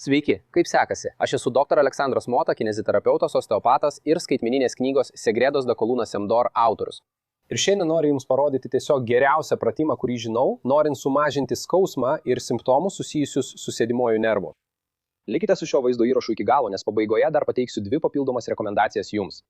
Sveiki, kaip sekasi? Aš esu dr. Aleksandras Mota, kineziterapeutas, osteopatas ir skaitmeninės knygos Segredos de Columna Semdor autorius. Ir šiandien noriu Jums parodyti tiesiog geriausią pratimą, kurį žinau, norint sumažinti skausmą ir simptomus susijusius su sėdimuoju nervu. Likite su šio vaizdo įrašu iki galo, nes pabaigoje dar pateiksiu 2 papildomas rekomendacijas Jums.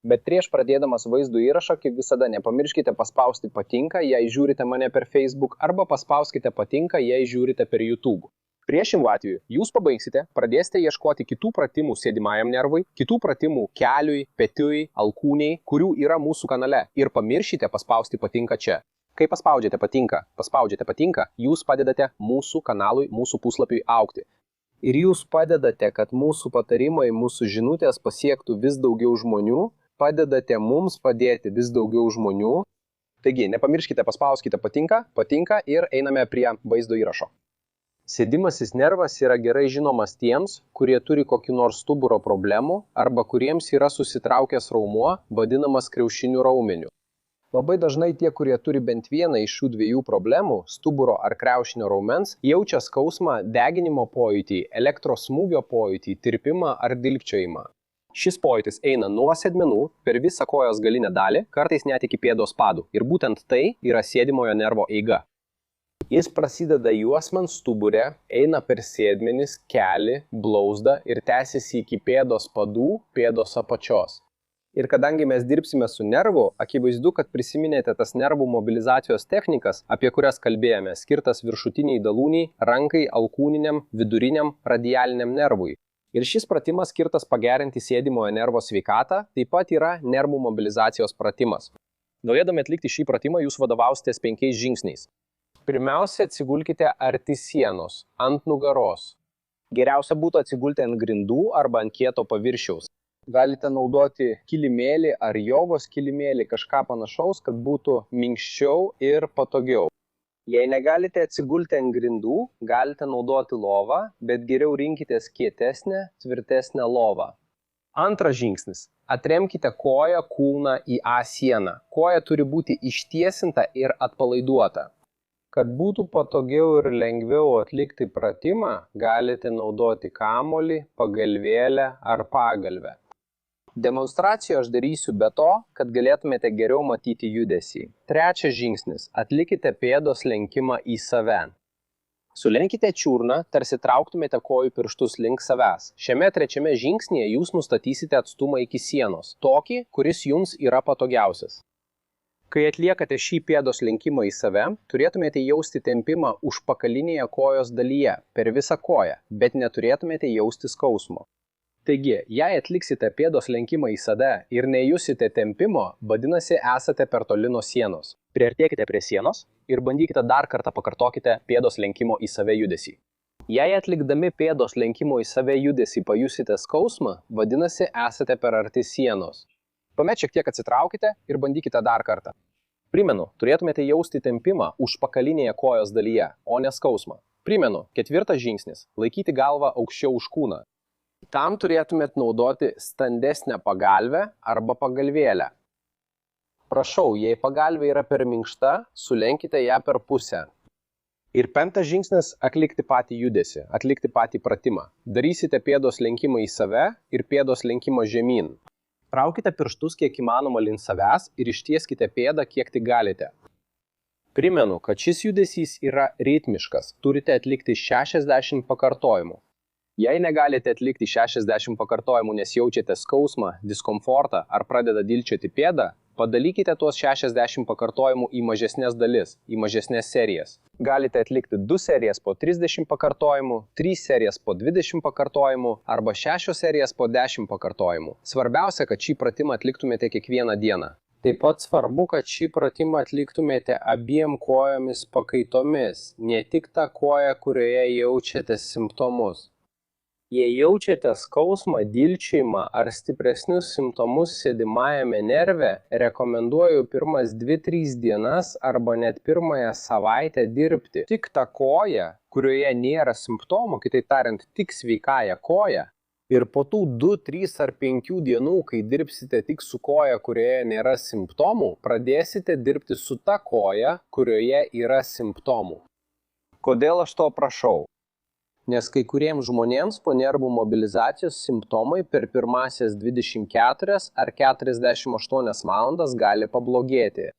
Bet prieš pradėdamas vaizdo įrašą, kaip visada, nepamirškite paspausti patinka, jei žiūrite mane per Facebook, arba paspauskite patinka, jei žiūrite per YouTube. Priešingų atveju, jūs pabaigsite, pradėsite ieškoti kitų pratimų sėdimajam nervui, kitų pratimų keliui, petiui, alkūniai, kurių yra mūsų kanale, ir pamiršite paspausti patinka čia. Kai paspaudžiate patinka, jūs padedate mūsų kanalui, mūsų puslapiui augti. Ir jūs padedate, kad mūsų patarimai, mūsų žinutės pasiektų vis daugiau žmonių, padedate mums padėti vis daugiau žmonių. Taigi, nepamirškite, paspauskite patinka ir einame prie vaizdo įrašo. Sėdimasis nervas yra gerai žinomas tiems, kurie turi kokį nors stuburo problemų arba kuriems yra susitraukęs raumuo, vadinamas kriaušinių raumeniu. Labai dažnai tie, kurie turi bent vieną iš šių 2 problemų, stuburo ar kriaušinio raumens, jaučia skausmą, deginimo pojūtį, elektros smūgio pojūtį, tirpimą ar dilgčiojimą. Šis pojūtis eina nuo sėdmenų per visą kojos galinę dalį, kartais net iki pėdos padų, ir būtent tai yra sėdimojo nervo eiga. Jis prasideda juosmens stubure, eina per sėdmenis, kelį, blauzdą ir tęsiasi iki pėdos padų, pėdos apačios. Ir kadangi mes dirbsime su nervu, akivaizdu, kad prisiminėte tas nervų mobilizacijos technikas, apie kurias kalbėjome, skirtas viršutiniai dalūniai, rankai, alkūniniam, viduriniam, radialiniam nervui. Ir šis pratimas skirtas pagerinti sėdimojo nervo sveikatą, taip pat yra nervų mobilizacijos pratimas. Norėdami atlikti šį pratimą, jūs vadovausitės 5 žingsniais. Pirmiausia, atsigulkite arti sienos, ant nugaros. Geriausia būtų atsigulti ant grindų arba ant kieto paviršiaus. Galite naudoti kilimėlį ar jogos kilimėlį, kažką panašaus, kad būtų minkščiau ir patogiau. Jei negalite atsigulti ant grindų, galite naudoti lovą, bet geriau rinkitės kietesnę, tvirtesnę lovą. Antras žingsnis. Atremkite koją kulną į A sieną. Koja turi būti ištiesinta ir atpalaiduota. Kad būtų patogiau ir lengviau atlikti pratimą, galite naudoti kamuolį, pagalvėlę ar pagalvę. Demonstraciją aš darysiu be to, kad galėtumėte geriau matyti judesį. Trečias žingsnis. Atlikite pėdos lenkimą į save. Sulenkite čiurną, tarsi trauktumėte kojų pirštus link savęs. Šiame trečiame žingsnyje jūs nustatysite atstumą iki sienos, tokį, kuris jums yra patogiausias. Kai atliekate šį pėdos lenkimą į save, turėtumėte jausti tempimą užpakalinėje kojos dalyje, per visą koją, bet neturėtumėte jausti skausmo. Taigi, jei atliksite pėdos lenkimą į save ir nejusite tempimo, vadinasi esate per toli nuo sienos. Priartėkite prie sienos ir bandykite dar kartą pakartokite pėdos lenkimo į save judesį. Jei atlikdami pėdos lenkimo į save judesį pajusite skausmą, vadinasi esate per arti sienos. Tuomet šiek tiek atsitraukite ir bandykite dar kartą. Primenu, turėtumėte jausti tempimą užpakalinėje kojos dalyje, o ne skausmą. Primenu, 4 žingsnis – laikyti galvą aukščiau už kūną. Tam turėtumėte naudoti standesnę pagalvę arba pagalvėlę. Prašau, jei pagalvė yra per minkšta, sulenkite ją per pusę. Ir 5 žingsnis – atlikti patį judesį, atlikti patį pratimą. Darysite pėdos lenkimą į save ir pėdos lenkimą žemyn. Traukite pirštus kiek įmanoma link savęs ir ištieskite pėdą kiek tik galite. Primenu, kad šis judesys yra ritmiškas, turite atlikti 60 pakartojimų. Jei negalite atlikti 60 pakartojimų, nes jaučiate skausmą, diskomfortą ar pradeda dilgčioti pėdą, padalykite tuos 60 pakartojimų į mažesnės dalis, į mažesnės serijas. Galite atlikti 2 serijas po 30 pakartojimų, 3 serijas po 20 pakartojimų arba 6 serijas po 10 pakartojimų. Svarbiausia, kad šį pratimą atliktumėte kiekvieną dieną. Taip pat svarbu, kad šį pratimą atliktumėte abiem kojomis pakaitomis, ne tik tą koją, kurioje jaučiate simptomus. Jei jaučiate skausmą, dilgčiojimą ar stipresnius simptomus sėdimajame nerve, rekomenduoju pirmas 2-3 dienas arba net pirmąją savaitę dirbti tik tą koją, kurioje nėra simptomų, kitaip tariant, tik sveikąją koją. Ir po tų 2, 3 ar 5 dienų, kai dirbsite tik su koja, kurioje nėra simptomų, pradėsite dirbti su ta koja, kurioje yra simptomų. Kodėl aš to prašau? Nes kai kuriems žmonėms po nervų mobilizacijos simptomai per pirmasias 24 ar 48 valandas gali pablogėti.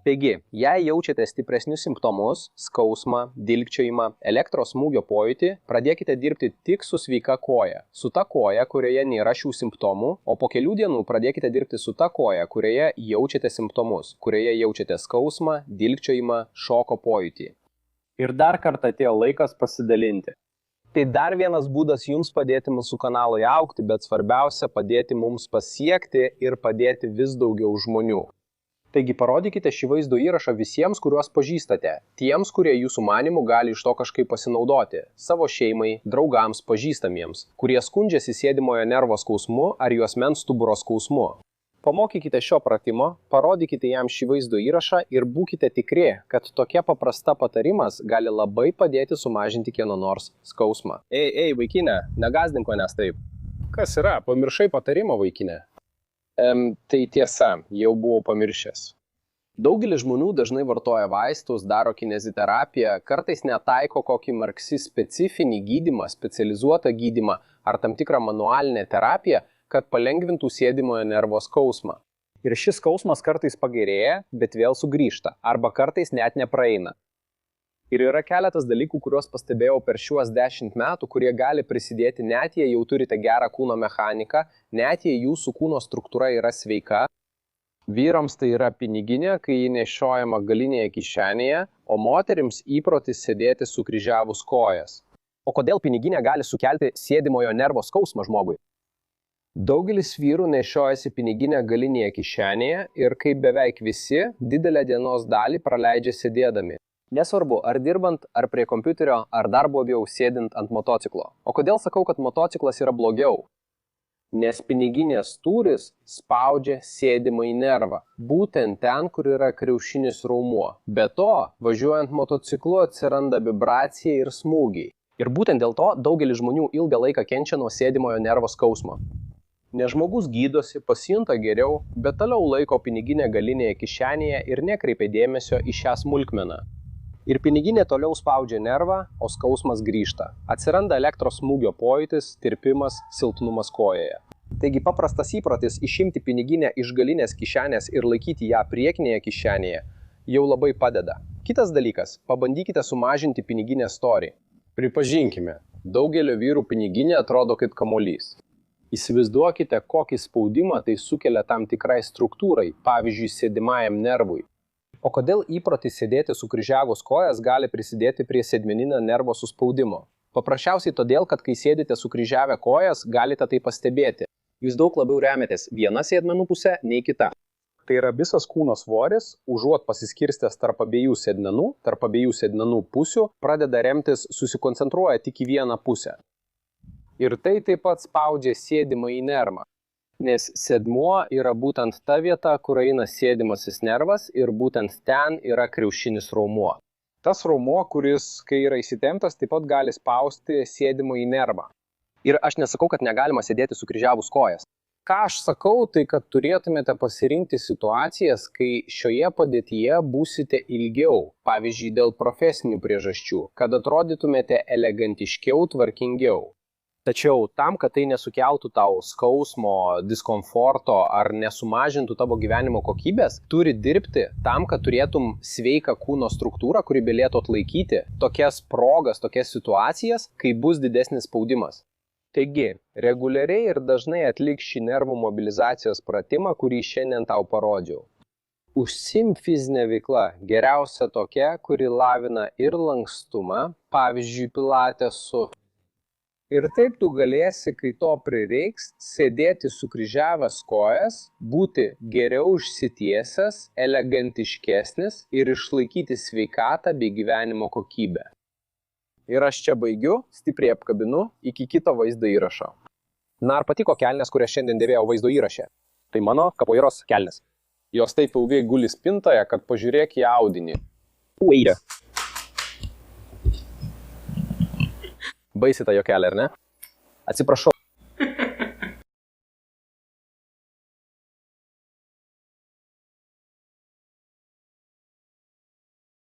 Taigi, jei jaučiate stipresnius simptomus, skausmą, dilgčiojimą, elektros smūgio pojūtį, pradėkite dirbti tik su sveika koja. Su ta koja, kurioje nėra šių simptomų, o po kelių dienų pradėkite dirbti su ta koja, kurioje jaučiate simptomus, kurioje jaučiate skausmą, dilgčiojimą, šoko pojūtį. Ir dar kartą atėjo laikas pasidalinti. Tai dar vienas būdas jums padėti mūsų kanalui augti, bet svarbiausia padėti mums pasiekti ir padėti vis daugiau žmonių. Taigi parodykite šį vaizdo įrašą visiems, kuriuos pažįstate, tiems, kurie jūsų manimų gali iš to kažkaip pasinaudoti, savo šeimai, draugams, pažįstamiems, kurie skundžiasi sėdimojo nervo skausmu ar juosmens stuburo skausmu. Pamokykite šio pratimo, parodykite jam šį vaizdo įrašą ir būkite tikri, kad tokia paprasta patarimas gali labai padėti sumažinti kieno nors skausmą. Ei, vaikine, negazdink manęs taip. Kas yra? Pamiršai patarimą, vaikine? Tai tiesa, jau buvau pamiršęs. Daugelis žmonių dažnai vartoja vaistus, daro kineziterapiją, kartais netaiko kokį marksi specifinį gydymą, specializuotą gydymą ar tam tikrą manualinę terapiją, kad palengvintų sėdimojo nervo skausmą. Ir šis skausmas kartais pagerėja, bet vėl sugrįžta, arba kartais net nepraeina. Ir yra keletas dalykų, kuriuos pastebėjau per šiuos 10 metų, kurie gali prisidėti net jei jau turite gerą kūno mechaniką, net jei jūsų kūno struktūra yra sveika. Vyrams tai yra piniginė, kai ji nešiojama galinėje kišenėje, o moterims įprotis sėdėti sukryžiavus kojas. O kodėl piniginė gali sukelti sėdimojo nervo skausmą žmogui? Daugelis vyrų nešiojasi piniginę galinėje kišenėje ir kaip beveik visi, didelę dienos dalį praleidžia sėdėdami. Nesvarbu, ar dirbant, ar prie kompiuterio, ar dar blogiau sėdint ant motociklo. O kodėl sakau, kad motociklas yra blogiau? Nes piniginės tūris spaudžia sėdimąjį nervą, būtent ten, kur yra kriaušinis raumuo. Be to, važiuojant motociklu atsiranda vibracija ir smūgiai. Ir būtent dėl to daugelis žmonių ilgą laiką kenčia nuo sėdimojo nervo skausmo. Nes žmogus gydosi, pasijunta geriau, bet toliau laiko piniginę galinėje kišenėje ir nekreipia dėmesio į šią smulkmeną. Ir piniginė toliau spaudžia nervą, o skausmas grįžta. Atsiranda elektros smūgio pojūtis, tirpimas, silpnumas kojoje. Taigi paprastas įprotis išimti piniginę iš galinės kišenės ir laikyti ją priekinėje kišenėje jau labai padeda. Kitas dalykas – pabandykite sumažinti piniginės storį. Pripažinkime, daugelio vyrų piniginė atrodo kaip kamuolys. Įsivaizduokite, kokį spaudimą tai sukelia tam tikrai struktūrai, pavyzdžiui, sėdimajam nervui. O kodėl įprotis sėdėti sukryžiavus kojas gali prisidėti prie sėdmeninio nervo suspaudimo? Paprasčiausiai todėl, kad kai sėdite sukryžiavę kojas, galite tai pastebėti. Jūs daug labiau remiatės viena sėdmenų pusė nei kita. Tai yra visas kūno svoris, užuot pasiskirstęs tarp abiejų sėdmenų pusių, pradeda remtis susikoncentruoja tik į vieną pusę. Ir tai taip pat spaudžia sėdimąjį nervą. Nes sėdmuo yra būtent ta vieta, kur eina sėdimasis nervas ir būtent ten yra kriaušinis raumuo. Tas raumuo, kuris, kai yra įsitemptas, taip pat gali spausti sėdimąjį nervą. Ir aš nesakau, kad negalima sėdėti sukryžiavus kojas. Ką aš sakau, tai kad turėtumėte pasirinkti situacijas, kai šioje padėtyje būsite ilgiau, pavyzdžiui, dėl profesinių priežasčių, kad atrodytumėte elegantiškiau, tvarkingiau. Tačiau tam, kad tai nesukeltų tau skausmo, diskomforto ar nesumažintų tavo gyvenimo kokybės, turi dirbti tam, kad turėtum sveiką kūno struktūrą, kuri galėtų atlaikyti tokias progas, tokias situacijas, kai bus didesnis spaudimas. Taigi, reguliariai ir dažnai atlik šį nervų mobilizacijos pratimą, kurį šiandien tau parodžiau. Užsiimk fizinę veiklą, geriausia tokia, kuri lavina ir lankstumą, pavyzdžiui, pilatesu. Ir taip tu galėsi, kai to prireiks, sėdėti sukryžiavęs kojas, būti geriau užsitiesęs, elegantiškesnis ir išlaikyti sveikatą bei gyvenimo kokybę. Ir aš čia baigiu, stipriai apkabinu, iki kito vaizdo įrašo. Na, ar patiko kelnės, kurias šiandien dėvėjau vaizdo įraše? Tai mano kapoeiros kelnės. Jos taip ilgai guli spintoje, kad pažiūrėk į audinį. Ueirė. Baisi ta jokelė, ar ne? Atsiprašau.